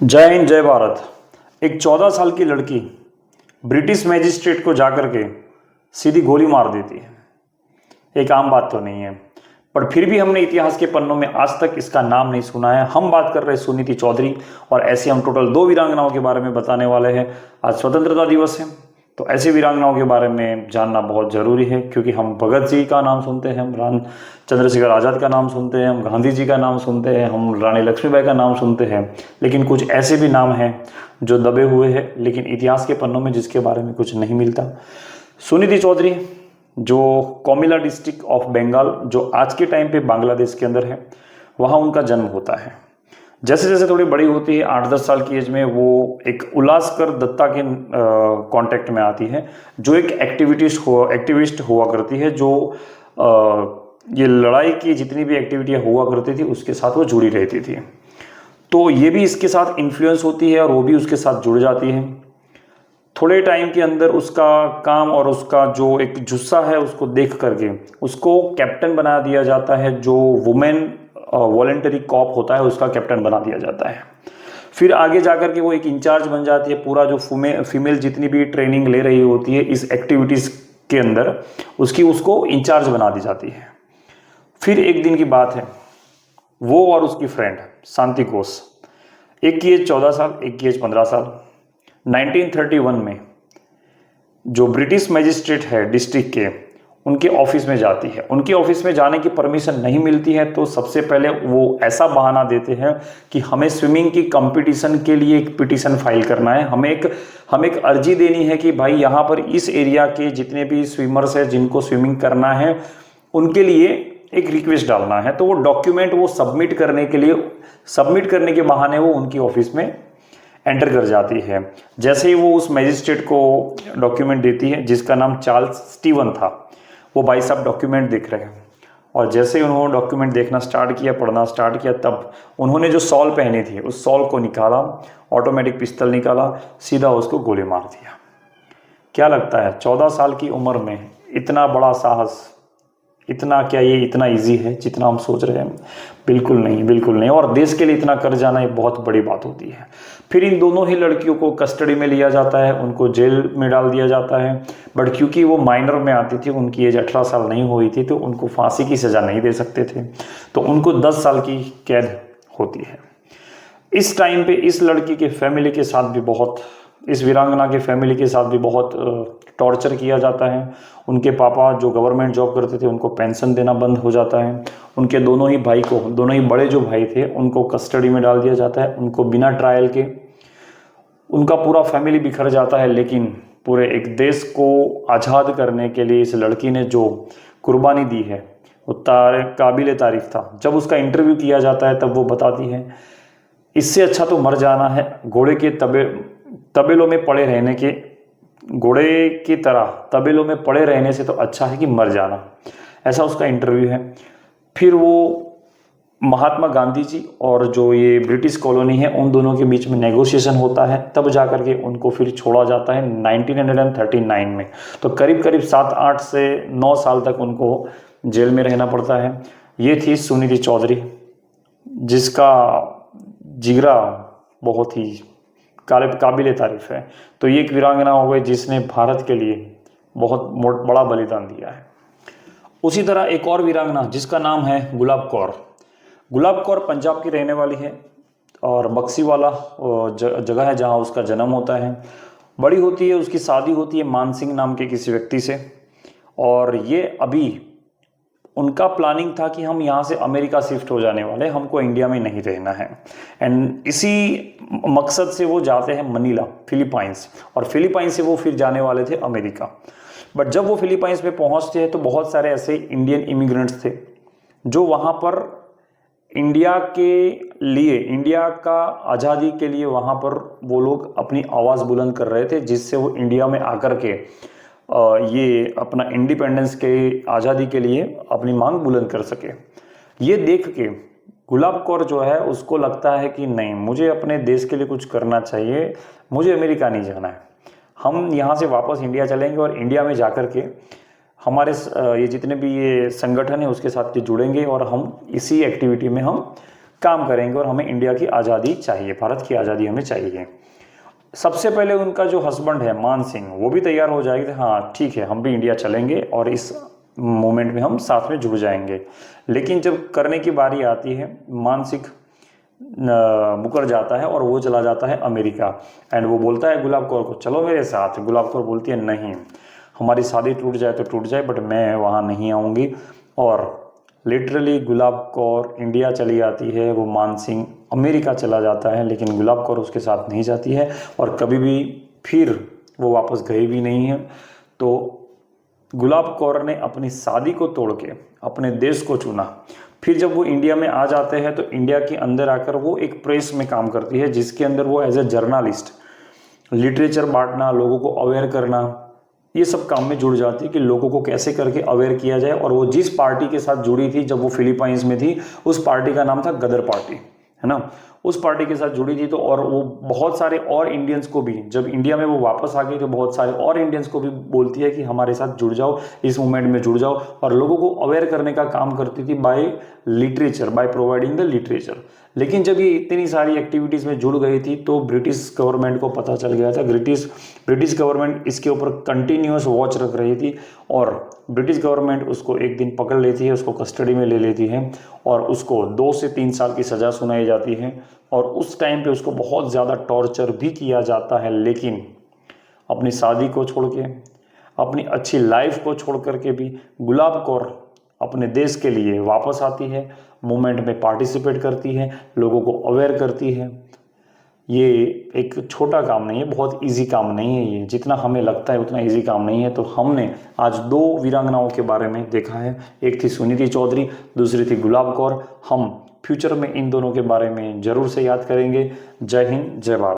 जय हिंद जय भारत। एक 14 साल की लड़की ब्रिटिश मैजिस्ट्रेट को जाकर के सीधी गोली मार देती है। एक आम बात तो नहीं है, पर फिर भी हमने इतिहास के पन्नों में आज तक इसका नाम नहीं सुना है। हम बात कर रहे हैं सुनीति चौधरी, और ऐसे हम टोटल 2 वीरांगनाओं के बारे में बताने वाले हैं। आज स्वतंत्रता दिवस है, तो ऐसे वीरांगनाओं के बारे में जानना बहुत ज़रूरी है, क्योंकि हम भगत जी का नाम सुनते हैं, हम राम चंद्रशेखर आज़ाद का नाम सुनते हैं, हम गांधी जी का नाम सुनते हैं, हम रानी लक्ष्मीबाई का नाम सुनते हैं, लेकिन कुछ ऐसे भी नाम हैं जो दबे हुए हैं, लेकिन इतिहास के पन्नों में जिसके बारे में कुछ नहीं मिलता। सुनीति चौधरी, जो कोमिला डिस्ट्रिक्ट ऑफ बंगाल, जो आज के टाइम पे बांग्लादेश के अंदर है, वहाँ उनका जन्म होता है। जैसे जैसे थोड़ी बड़ी होती है, 8-10 साल की एज में, वो एक उल्लासकर दत्ता के कांटेक्ट में आती है, जो एक एक्टिविस्ट हुआ करती है, जो ये लड़ाई की जितनी भी एक्टिविटियाँ हुआ करती थी उसके साथ वो जुड़ी रहती थी। तो ये भी इसके साथ इन्फ्लुएंस होती है और वो भी उसके साथ जुड़ जाती है। थोड़े टाइम के अंदर उसका काम और उसका जो एक जुस्सा है उसको देख करके उसको कैप्टन बना दिया जाता है। जो वुमेन वॉलेंटरी कॉप होता है उसका कैप्टन बना दिया जाता है। फिर आगे जाकर के वो एक इंचार्ज बन जाती है। पूरा जो फीमेल जितनी भी ट्रेनिंग ले रही होती है इस एक्टिविटीज़ के अंदर, उसको इंचार्ज बना दी जाती है। फिर एक दिन की बात है, वो और उसकी फ्रेंड शांति घोष, एक की एज 14 साल, एक की एज 15 साल, 1931 में जो ब्रिटिश मैजिस्ट्रेट है डिस्ट्रिक्ट के, उनके ऑफिस में जाती है। उनके ऑफिस में जाने की परमिशन नहीं मिलती है, तो सबसे पहले वो ऐसा बहाना देते हैं कि हमें स्विमिंग की कंपटीशन के लिए एक पिटीशन फाइल करना है, हमें एक अर्जी देनी है कि भाई यहाँ पर इस एरिया के जितने भी स्विमर्स हैं जिनको स्विमिंग करना है उनके लिए एक रिक्वेस्ट डालना है। तो वो डॉक्यूमेंट वो सबमिट करने के बहाने वो उनकी ऑफिस में एंटर कर जाती है। जैसे ही वो उस मैजिस्ट्रेट को डॉक्यूमेंट देती है, जिसका नाम चार्ल्स स्टीवन था, वो भाई साहब डॉक्यूमेंट देख रहे हैं, और जैसे ही उन्होंने डॉक्यूमेंट देखना स्टार्ट किया, पढ़ना स्टार्ट किया, तब उन्होंने जो सॉल पहनी थी उस सॉल को निकाला, ऑटोमेटिक पिस्टल निकाला, सीधा उसको गोली मार दिया। क्या लगता है 14 साल की उम्र में इतना बड़ा साहस, इतना क्या ये इतना इजी है जितना हम सोच रहे हैं? बिल्कुल नहीं, बिल्कुल नहीं। और देश के लिए इतना कर जाना ये बहुत बड़ी बात होती है। फिर इन दोनों ही लड़कियों को कस्टडी में लिया जाता है, उनको जेल में डाल दिया जाता है। बट क्योंकि वो माइनर में आती थी, उनकी एज 18 साल नहीं हुई थी, तो उनको फांसी की सज़ा नहीं दे सकते थे, तो उनको 10 साल की कैद होती है। इस टाइम पे इस लड़की के फैमिली के साथ भी बहुत, इस वीरांगना के फैमिली के साथ भी बहुत टॉर्चर किया जाता है। उनके पापा जो गवर्नमेंट जॉब करते थे उनको पेंशन देना बंद हो जाता है। उनके दोनों ही बड़े जो भाई थे उनको कस्टडी में डाल दिया जाता है। उनको बिना ट्रायल के उनका पूरा फैमिली बिखर जाता है। लेकिन पूरे एक देश को आज़ाद करने के लिए इस लड़की ने जो कुर्बानी दी है वो काबिल तारीफ था। जब उसका इंटरव्यू किया जाता है तब वो बताती है, इससे अच्छा तो मर जाना है, घोड़े के तबेलों में पड़े रहने के, घोड़े की तरह तबेलों में पड़े रहने से तो अच्छा है कि मर जाना। ऐसा उसका इंटरव्यू है। फिर वो महात्मा गांधी जी और जो ये ब्रिटिश कॉलोनी है उन दोनों के बीच में नेगोशिएशन होता है, तब जाकर के उनको फिर छोड़ा जाता है 1939 में। तो करीब करीब 7-8 से 9 साल तक उनको जेल में रहना पड़ता है। ये थी सुनीति चौधरी, जिसका जिगरा बहुत ही काबिल तारीफ है। तो ये एक वीरांगना हो गई जिसने भारत के लिए बहुत बड़ा बलिदान दिया है। उसी तरह एक और वीरांगना जिसका नाम है गुलाब कौर। गुलाब कौर पंजाब की रहने वाली है और बक्सीवाला जगह है जहाँ उसका जन्म होता है। बड़ी होती है, उसकी शादी होती है मान सिंह नाम के किसी व्यक्ति से, और ये अभी उनका प्लानिंग था कि हम यहाँ से अमेरिका शिफ्ट हो जाने वाले, हमको इंडिया में नहीं रहना है। एंड इसी मकसद से वो जाते हैं मनीला, फिलीपाइंस, और फिलीपाइंस से वो फिर जाने वाले थे अमेरिका। बट जब वो फिलीपाइंस में पहुँचते हैं तो बहुत सारे ऐसे इंडियन इमिग्रेंट्स थे जो वहाँ पर इंडिया के लिए, इंडिया का आज़ादी के लिए वहाँ पर वो लोग अपनी आवाज़ बुलंद कर रहे थे, जिससे वो इंडिया में आकर के ये अपना इंडिपेंडेंस के आज़ादी के लिए अपनी मांग बुलंद कर सके। ये देख के गुलाब कौर जो है उसको लगता है कि नहीं, मुझे अपने देश के लिए कुछ करना चाहिए, मुझे अमेरिका नहीं जाना है, हम यहाँ से वापस इंडिया चलेंगे और इंडिया में जाकर के हमारे ये जितने भी ये संगठन है उसके साथ जुड़ेंगे और हम इसी एक्टिविटी में हम काम करेंगे और हमें इंडिया की आज़ादी चाहिए, भारत की आज़ादी हमें चाहिए। सबसे पहले उनका जो हस्बैंड है मान सिंह, वो भी तैयार हो जाएगी, हाँ ठीक है हम भी इंडिया चलेंगे और इस मूवमेंट में हम साथ में जुड़ जाएंगे। लेकिन जब करने की बारी आती है, मान सिंह मुकर जाता है और वो चला जाता है अमेरिका। एंड वो बोलता है गुलाब कौर को चलो मेरे साथ। गुलाब कौर बोलती है नहीं, हमारी शादी टूट जाए तो टूट जाए, बट मैं वहाँ नहीं आऊँगी। और लिटरली गुलाब कौर इंडिया चली जाती है, वो मान सिंह अमेरिका चला जाता है, लेकिन गुलाब कौर उसके साथ नहीं जाती है और कभी भी फिर वो वापस गए भी नहीं है। तो गुलाब कौर ने अपनी शादी को तोड़ के अपने देश को चुना। फिर जब वो इंडिया में आ जाते हैं तो इंडिया के अंदर आकर वो एक प्रेस में काम करती है, जिसके अंदर वो एज ए जर्नलिस्ट लिटरेचर बांटना, लोगों को अवेयर करना, ये सब काम में जुड़ जाती है कि लोगों को कैसे करके अवेयर किया जाए। और वो जिस पार्टी के साथ जुड़ी थी जब वो फिलीपाइंस में थी, उस पार्टी का नाम था गदर पार्टी, है ना। उस पार्टी के साथ जुड़ी थी तो और वो बहुत सारे और इंडियंस को भी, जब इंडिया में वो वापस आ गई तो बहुत सारे और इंडियंस को भी बोलती है कि हमारे साथ जुड़ जाओ, इस मूवमेंट में जुड़ जाओ, और लोगों को अवेयर करने का काम करती थी by literature, by providing the literature. लेकिन जब ये इतनी सारी एक्टिविटीज़ में जुड़ गई थी तो ब्रिटिश गवर्नमेंट को पता चल गया था। ब्रिटिश गवर्नमेंट इसके ऊपर कंटिन्यूस वॉच रख रही थी और ब्रिटिश गवर्नमेंट उसको एक दिन पकड़ लेती है, उसको कस्टडी में ले लेती है और उसको 2 से 3 साल की सज़ा सुनाई जाती है। और उस टाइम पे उसको बहुत ज़्यादा टॉर्चर भी किया जाता है, लेकिन अपनी शादी को छोड़ के, अपनी अच्छी लाइफ को छोड़ करके भी गुलाब कौर अपने देश के लिए वापस आती है, मूवमेंट में पार्टिसिपेट करती है, लोगों को अवेयर करती है। ये एक छोटा काम नहीं है, बहुत इजी काम नहीं है, ये जितना हमें लगता है उतना इजी काम नहीं है। तो हमने आज 2 वीरांगनाओं के बारे में देखा है, एक थी सुनीति चौधरी, दूसरी थी गुलाब कौर। हम फ्यूचर में इन दोनों के बारे में ज़रूर से याद करेंगे। जय हिंद, जय भारत।